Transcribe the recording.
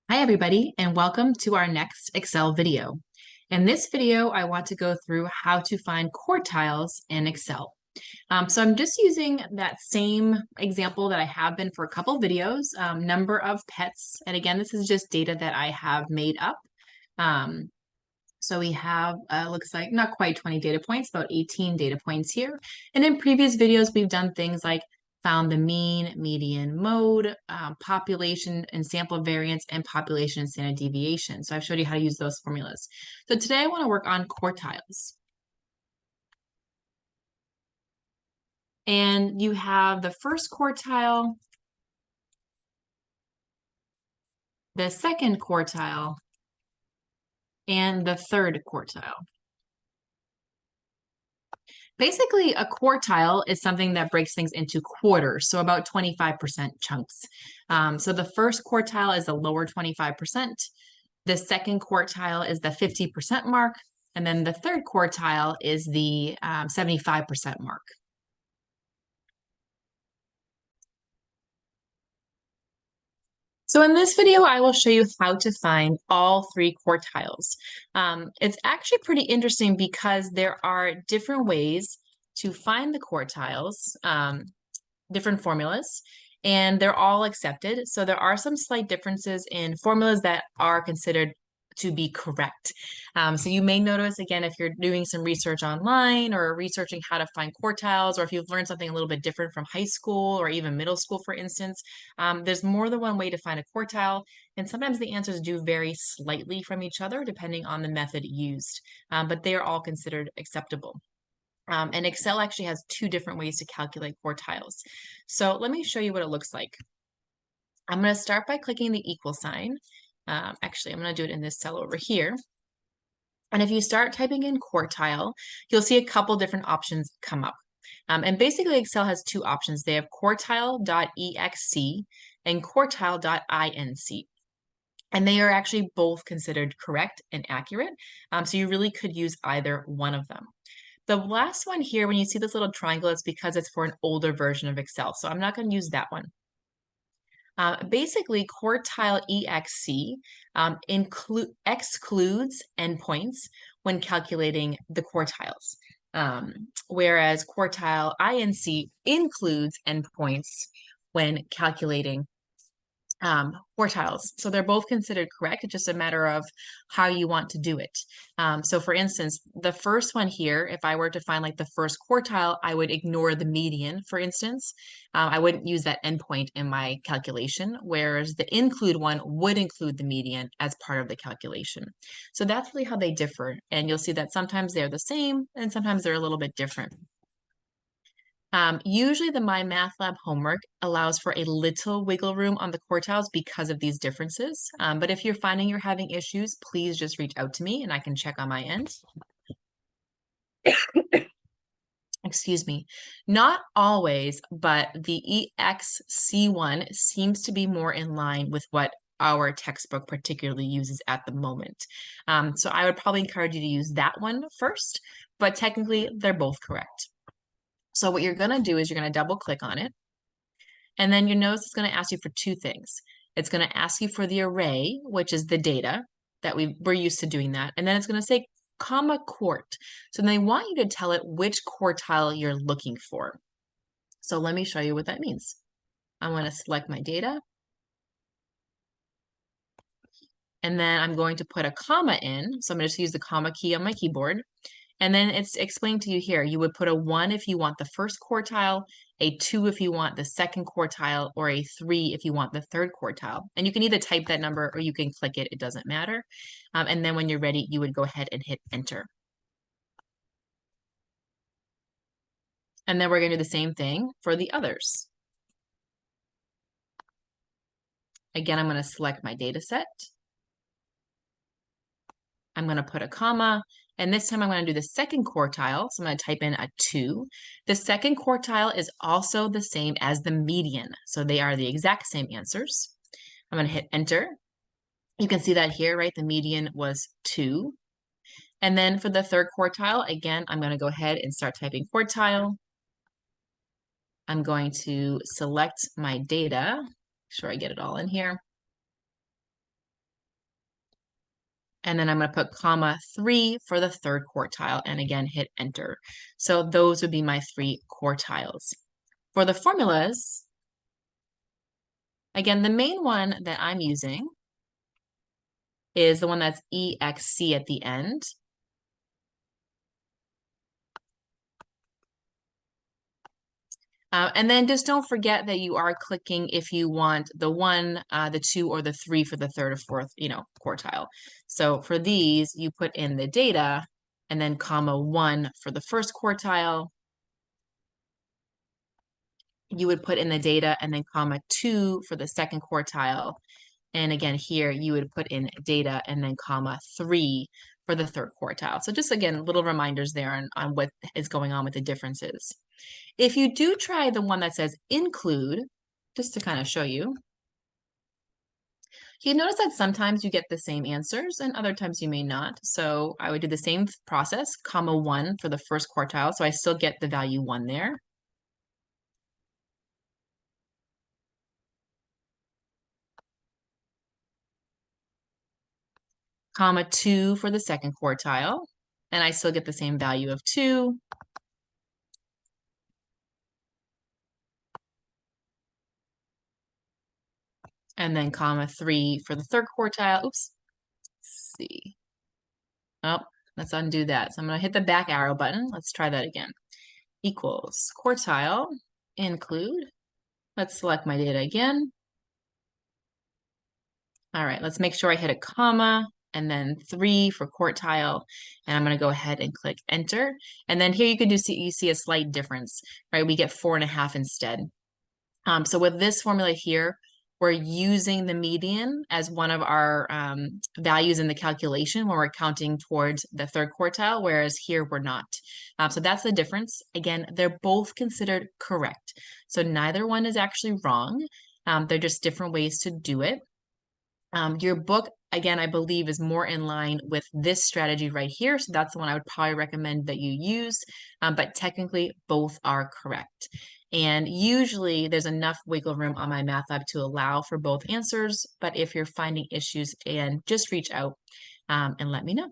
Hi everybody, and welcome to our next Excel video. In this video, I want to go through how to find quartiles in Excel. So I'm just using that same example that I have been for a couple videos, number of pets. And again, this is just data that I have made up. Um, so we have, looks like not quite 20 data points, about 18 data points here. And in previous videos, we've done things like found the mean, median, mode, population and sample variance, and population and standard deviation. So I've showed you how to use those formulas. So today I want to work on quartiles. And you have the first quartile, the second quartile, and the third quartile. Basically, a quartile is something that breaks things into quarters, so about 25% chunks. So the first quartile is the lower 25%. The second quartile is the 50% mark. And then the third quartile is the 75% mark. So in this video, I will show you how to find all three quartiles. It's actually pretty interesting because there are different ways to find the quartiles, different formulas, and they're all accepted. So there are some slight differences in formulas that are considered to be correct. So you may notice, again, if you're doing some research online or researching how to find quartiles, or if you've learned something a little bit different from high school or even middle school, for instance, there's more than one way to find a quartile. And sometimes the answers do vary slightly from each other depending on the method used, but they are all considered acceptable. And Excel actually has two different ways to calculate quartiles. So let me show you what it looks like. I'm going to start by clicking the equal sign. Actually, I'm going to do it in this cell over here. And if you start typing in quartile, you'll see a couple different options come up. And basically, Excel has two options. They have quartile.exe and quartile.inc. And they are actually both considered correct and accurate. So you really could use either one of them. The last one here, when you see this little triangle, it's because it's for an older version of Excel. So I'm not going to use that one. Basically, quartile EXC excludes endpoints when calculating the quartiles, whereas quartile INC includes endpoints when calculating quartiles. So they're both considered correct. It's just a matter of how you want to do it. So for instance, the first one here, if I were to find like the first quartile, I would ignore the median, for instance. I wouldn't use that endpoint in my calculation, whereas the include one would include the median as part of the calculation. So that's really how they differ. And you'll see that sometimes they're the same and sometimes they're a little bit different. Usually the My Math Lab homework allows for a little wiggle room on the quartiles because of these differences. But if you're finding you're having issues, please just reach out to me and I can check on my end. Excuse me. Not always, but the EXC1 seems to be more in line with what our textbook particularly uses at the moment. So I would probably encourage you to use that one first, but technically they're both correct. So what you're going to do is you're going to double click on it. And then you notice it's going to ask you for two things. It's going to ask you for the array, which is the data that we're used to doing that. And then it's going to say comma quart. So they want you to tell it which quartile you're looking for. So let me show you what that means. I'm going to select my data. And then I'm going to put a comma in. So I'm going to just use the comma key on my keyboard. And then it's explained to you here. You would put a 1 if you want the first quartile, a 2 if you want the second quartile, or a 3 if you want the third quartile. And you can either type that number or you can click it. It doesn't matter. And then when you're ready, you would go ahead and hit enter. And then we're going to do the same thing for the others. Again, I'm going to select my data set. I'm going to put a comma, and this time I'm going to do the second quartile. So I'm going to type in a 2. The second quartile is also the same as the median. So they are the exact same answers. I'm going to hit enter. You can see that here, right? The median was 2. And then for the third quartile, again, I'm going to go ahead and start typing quartile. I'm going to select my data. Make sure I get it all in here. And then I'm going to put comma 3 for the third quartile, and again, hit enter. So those would be my 3 quartiles. For the formulas, again, the main one that I'm using is the one that's EXC at the end. And then just don't forget that you are clicking if you want the 1, the 2, or the 3 for the third or fourth, quartile. So for these, you put in the data and then comma 1 for the first quartile. You would put in the data and then comma 2 for the second quartile. And again, here you would put in data and then comma 3 for the third quartile. So just again, little reminders there on what is going on with the differences. If you do try the one that says include, just to kind of show you, you notice that sometimes you get the same answers and other times you may not. So I would do the same process, comma 1 for the first quartile. So I still get the value 1 there. Comma 2 for the second quartile. And I still get the same value of 2. And then comma 3 for the third quartile. Oops. Let's see. Oh, let's undo that. So I'm going to hit the back arrow button. Let's try that again. Equals quartile, include. Let's select my data again. All right, let's make sure I hit a comma and then 3 for quartile. And I'm going to go ahead and click enter. And then here you see a slight difference, right? We get 4.5 instead. So with this formula here, we're using the median as one of our values in the calculation when we're counting towards the third quartile, whereas here we're not. So that's the difference. Again, they're both considered correct. So neither one is actually wrong. They're just different ways to do it. Your book, again, I believe is more in line with this strategy right here. So that's the one I would probably recommend that you use, but technically both are correct. And usually there's enough wiggle room on my math lab to allow for both answers. But if you're finding issues, and just reach out and let me know.